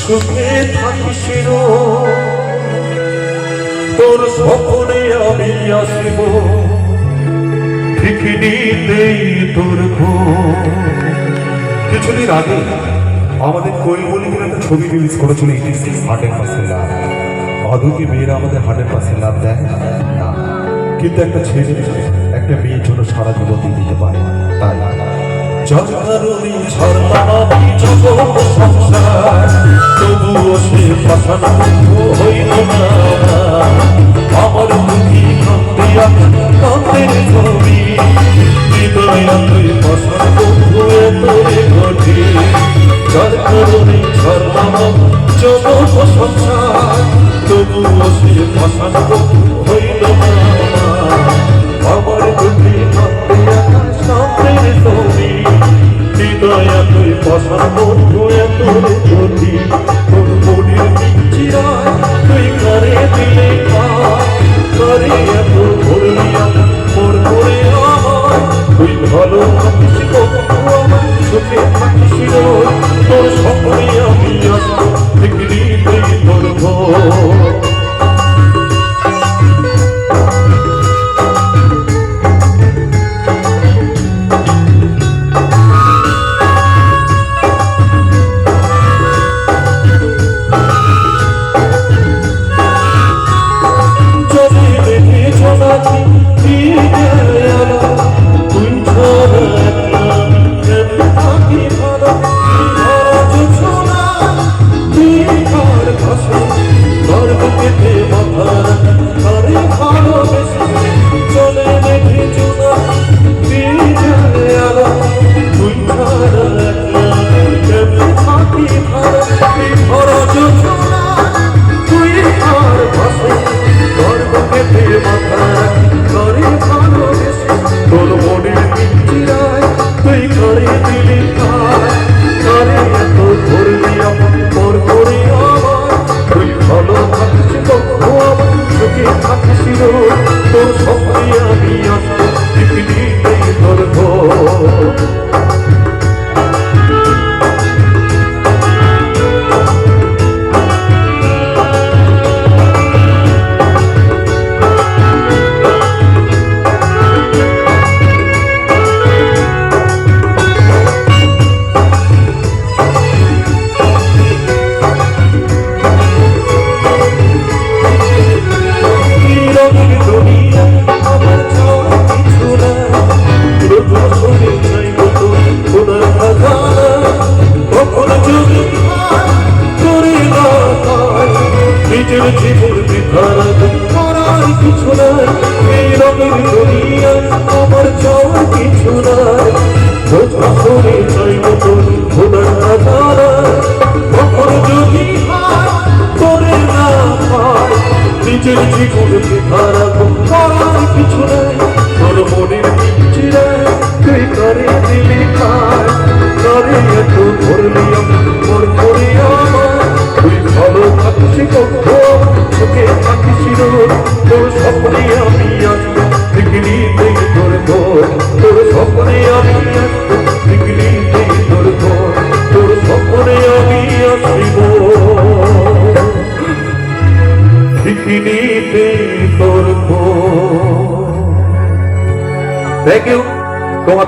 সুখে থাকিস তোর স্বপ্নে আমি আসিব ঠিক নিতেই তোর কিছুদিন আগে আমাদের কৈবলী একটা ছবি রিলিজ করেছিল হাটের পাশে লাভ অধুকে মেয়েরা আমাদের হাটের পাশে লাভ দেয় না, কিন্তু একটা ছেলে একটা মেয়ের জন্য সারা জীবন দিয়ে দিতে পারে। তাই জগরুনি ঝরমানি জগৎ সংসার তবুও সে পাঠানো হইল না আমার মুখী কান্দিয়া কান্দের ছবি হৃদয়া তুই পছন্দ হয়ে তোরে ঘটি জগরুনি ঝরমানি জগৎ সংসার তবুও সে পাঠানো হইল না আমার মুখী কান্দিয়া কান্দের ছবি হৃদয়া তুই পছন্দ হয়ে তোরে ঘটি তোর মনের চিরায় তুই করে দিলে করে এত ভরলি মোর করে আমার তুই ভালো থাকিস আমার চোখে থাকিস তোর স্বপ্নে আমি আসবো দেখলি তুই তোর তোর স্বপ্নে আমি আসবো দেখলি তোর নিজের জীবন বিধার করার কিছু নাই এই রঙের দুনিয়া আমার যাওয়ার কিছু নাই বোঝা করে চাইব তোর খোদার খাজানা কখন যদি করে না পায় নিজের জীবন বিধার করার কিছু নাই তোর মনের চিরায় তুই করে দিলি খায় করে এত ধরলি মোর করে আমার তুই ভালো থাকিস চোখে থাকিস তোর স্বপ্নে আমি আসবো দেখলি তোর তোর স্বপ্নে আমি আসবো দেখলি তোর তোর স্বপ্নে আমি আসিব দেখলি তোর। থ্যাংক ইউ তোমার।